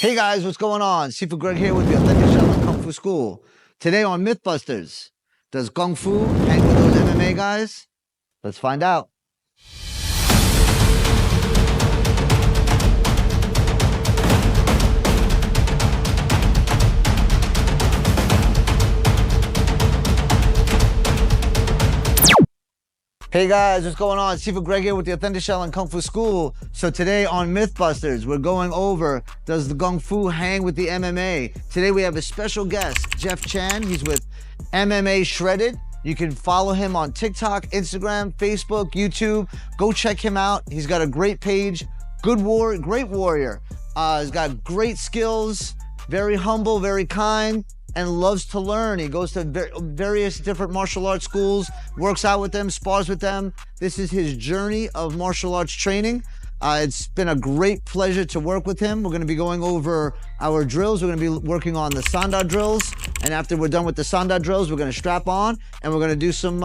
Hey guys, what's going on? Sifu Greg here with the Authentic Shaolin Kung Fu School. Today on Mythbusters, does Kung Fu hang with those MMA guys? Let's find out. Hey guys, what's going on? Sifu Greg here with the Authentic Shaolin Kung Fu School. So today on Mythbusters, we're going over, does the Kung Fu hang with the MMA? Today we have a special guest, Jeff Chan. He's with MMA Shredded. You can follow him on TikTok, Instagram, Facebook, YouTube. Go check him out. He's got a great page, great warrior. He's got great skills, very humble, very kind, and loves to learn. He goes to various different martial arts schools, works out with them, spars with them. This is his journey of martial arts training. It's been a great pleasure to work with him. We're gonna be going over our drills. We're gonna be working on the Sanda drills. And after we're done with the Sanda drills, we're gonna strap on and we're gonna do some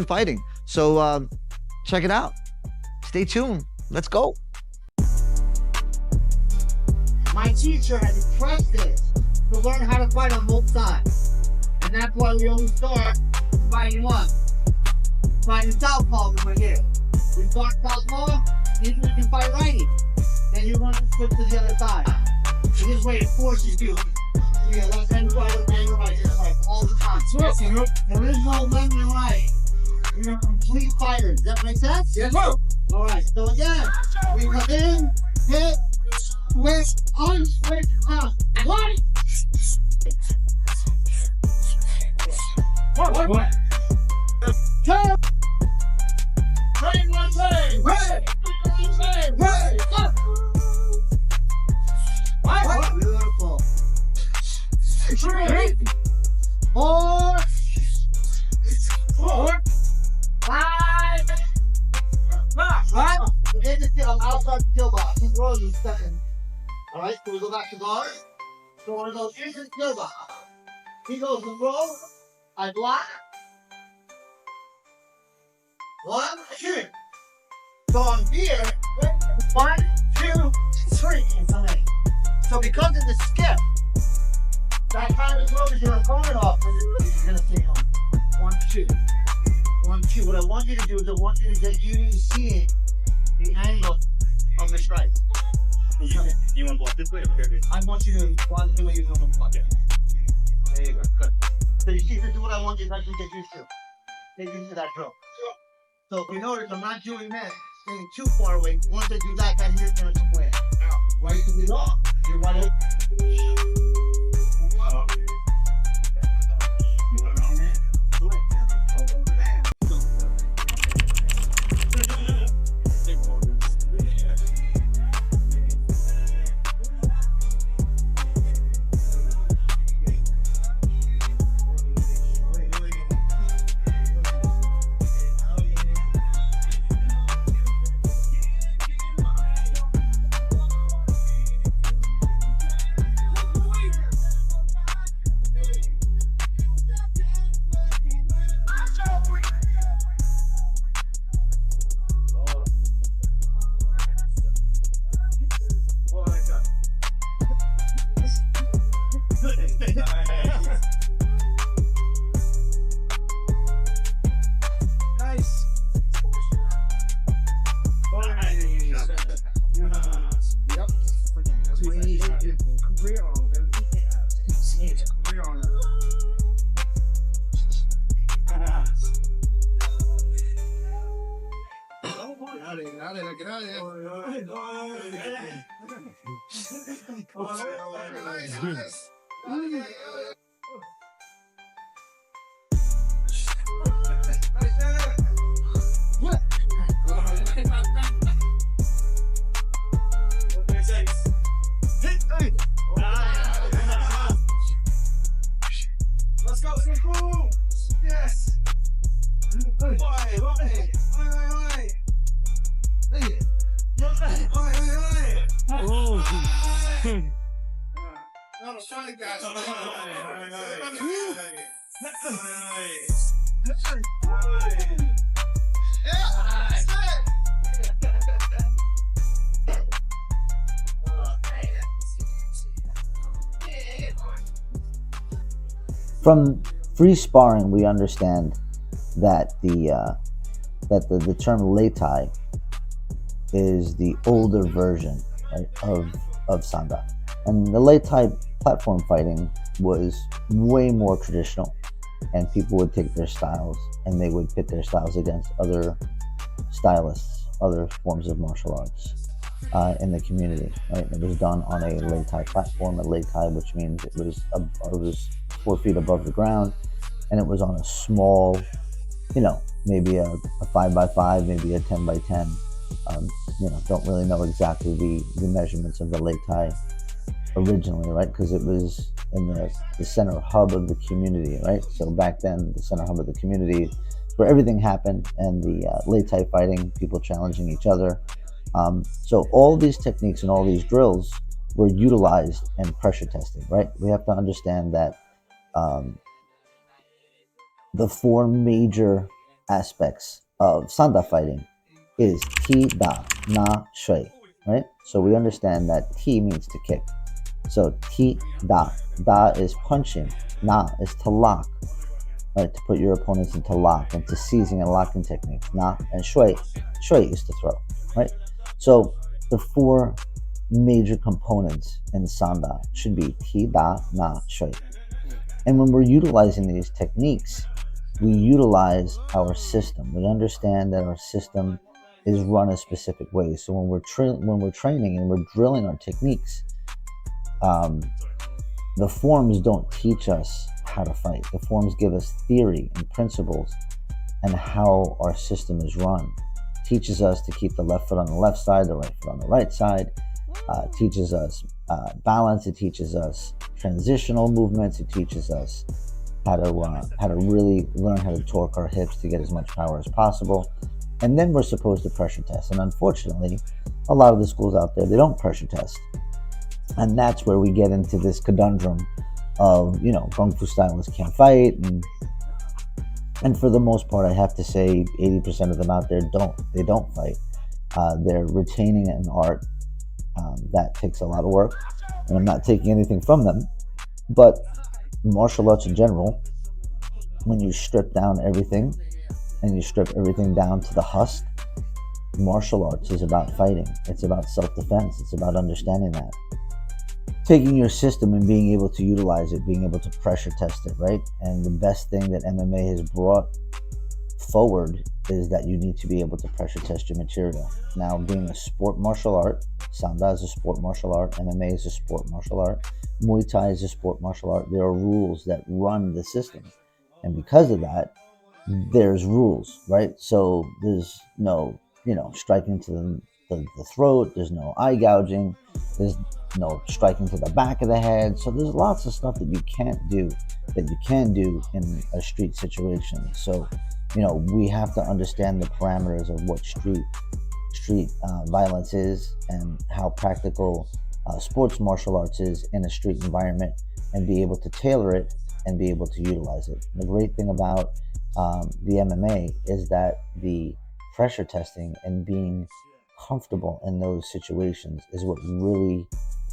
fighting. So check it out. Stay tuned. Let's go. My teacher has impressed us to learn how to fight on both sides. And that's why we always start fighting one. Fighting southpaw when we're here. We start southpaw, even if you can fight righty. Then you're going to switch to the other side. And this way it forces you to be a left-handed fighter and a right-handed fighter all the time. There is no left and right. You're a complete fighter. Does that make sense? Yes, sir. Alright, so again, we come in, hit, switch, unswitch, out. One. What? Two. Train one lane. Right. Right. What? Beautiful. 3, 4, 5. Right? In the field, outside the kill box. He throws in second. Alright, so we go back to guard. So when it goes into the kill box, he goes to roll. I block. 1, 2. So I'm here. 1, 2, 3. And so late. So because of the skip, that kind of throws your opponent off, and you're gonna see him. 1, 2. 1, 2. What I want you to do is I want you to get you to see the angle of the strike. You want to block this way or here? I want you to block the way you're going to block it. There you go. Good. So you see, this is what I want you to actually get used to. Get used to that drill. So if you notice, I'm not doing this, staying too far away. Once I do that, here's going to come away. Right to the off. You're right. Let's go, Sifu! Yes! From free sparring, we understand that the term Lei Tai is the older version, right, of Sanda, and the Lei Tai platform fighting was way more traditional, and people would take their styles and they would pit their styles against other stylists, other forms of martial arts in the community. Right, it was done on a Lei Tai platform, a Lei Tai, which means it was 4 feet above the ground, and it was on a small, maybe a 5 by 5, maybe a 10 by 10. Don't really know exactly the measurements of the Lei Tai originally, right? Because it was in the center hub of the community, right? So back then, the center hub of the community, where everything happened, and the Lei Tai fighting, people challenging each other. So all these techniques and all these drills were utilized and pressure tested, right? We have to understand that the four major aspects of Sanda fighting is Ti, Da, Na, Shui, right? So we understand that Ti means to kick. So Ti, Da. Da is punching. Na is to lock, right? To put your opponents into lock and to seizing and locking techniques. Na and Shui. Shui is to throw, right? So the four major components in Sanda should be Ti, Da, Na, Shui. And when we're utilizing these techniques, we utilize our system. We understand that our system is run a specific way. So when we're training and we're drilling our techniques, the forms don't teach us how to fight. The forms give us theory and principles and how our system is run. It teaches us to keep the left foot on the left side, the right foot on the right side. Teaches us balance. It teaches us transitional movements. It teaches us how to really learn how to torque our hips to get as much power as possible. And then we're supposed to pressure test. And unfortunately, a lot of the schools out there, they don't pressure test. And that's where we get into this conundrum of, Kung Fu stylists can't fight. And for the most part, I have to say 80% of them out there don't fight. They're retaining an art that takes a lot of work. And I'm not taking anything from them. But martial arts in general, when you strip down everything and you strip everything down to the husk, martial arts is about fighting. It's about self-defense. It's about understanding that. Taking your system and being able to utilize it, being able to pressure test it, right? And the best thing that MMA has brought forward is that you need to be able to pressure test your material. Now, being a sport martial art, Sanda is a sport martial art, MMA is a sport martial art, Muay Thai is a sport martial art. There are rules that run the system. And because of that, there's rules, right? So there's no, striking to the throat. There's no eye gouging. There's no striking to the back of the head. So there's lots of stuff that you can't do that you can do in a street situation. So, we have to understand the parameters of what street violence is and how practical sports martial arts is in a street environment, and be able to tailor it and be able to utilize it. The great thing about the MMA is that the pressure testing and being comfortable in those situations is what really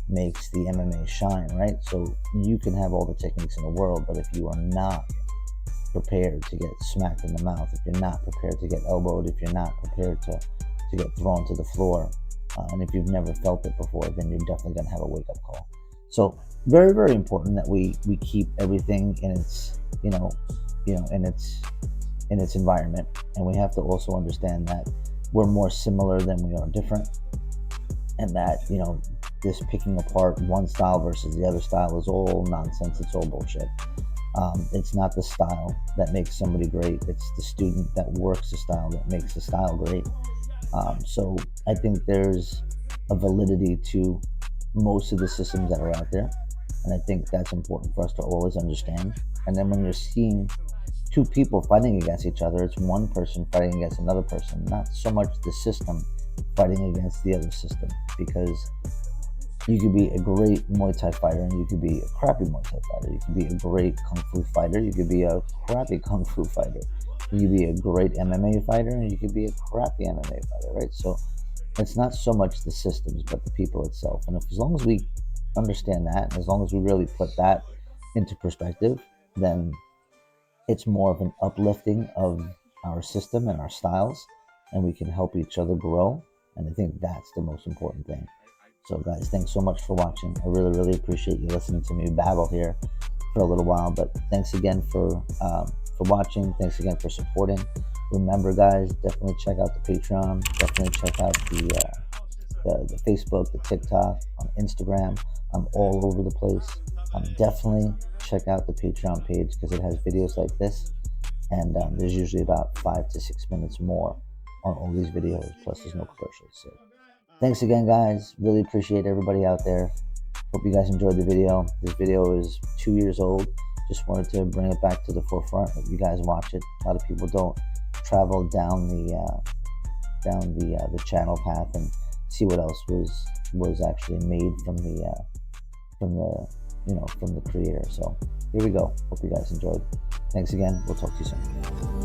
makes the MMA shine, right? So you can have all the techniques in the world, but if you are not prepared to get smacked in the mouth, if you're not prepared to get elbowed, if you're not prepared to get thrown to the floor, and if you've never felt it before, then you're definitely going to have a wake-up call. So very, very important that we keep everything in its in its environment, and we have to also understand that we're more similar than we are different, and that this picking apart one style versus the other style is all nonsense. It's all bullshit. It's not the style that makes somebody great. It's the student that works the style that makes the style great. So I think there's a validity to most of the systems that are out there, and I think that's important for us to always understand. And then when you're seeing two people fighting against each other, it's one person fighting against another person, not so much the system fighting against the other system, because you could be a great Muay Thai fighter and you could be a crappy Muay Thai fighter. You could be a great Kung Fu fighter. You could be a crappy Kung Fu fighter. You could be a great MMA fighter and you could be a crappy MMA fighter, right? So it's not so much the systems, but the people itself. And as long as we understand that, and as long as we really put that into perspective, then it's more of an uplifting of our system and our styles, and we can help each other grow. And I think that's the most important thing. So guys, thanks so much for watching. I really, really appreciate you listening to me babble here for a little while. But thanks again for watching. Thanks again for supporting. Remember, guys, definitely check out the Patreon. Definitely check out the Facebook, the TikTok, on Instagram. I'm all over the place. Definitely check out the Patreon page because it has videos like this, and there's usually about 5 to 6 minutes more on all these videos. Plus, there's no commercials. So, thanks again, guys. Really appreciate everybody out there. Hope you guys enjoyed the video. This video is 2 years old. Just wanted to bring it back to the forefront. You guys watch it. A lot of people don't travel down the channel path and see what else was actually made from the creator. So here we go. Hope you guys enjoyed. Thanks again. We'll talk to you soon.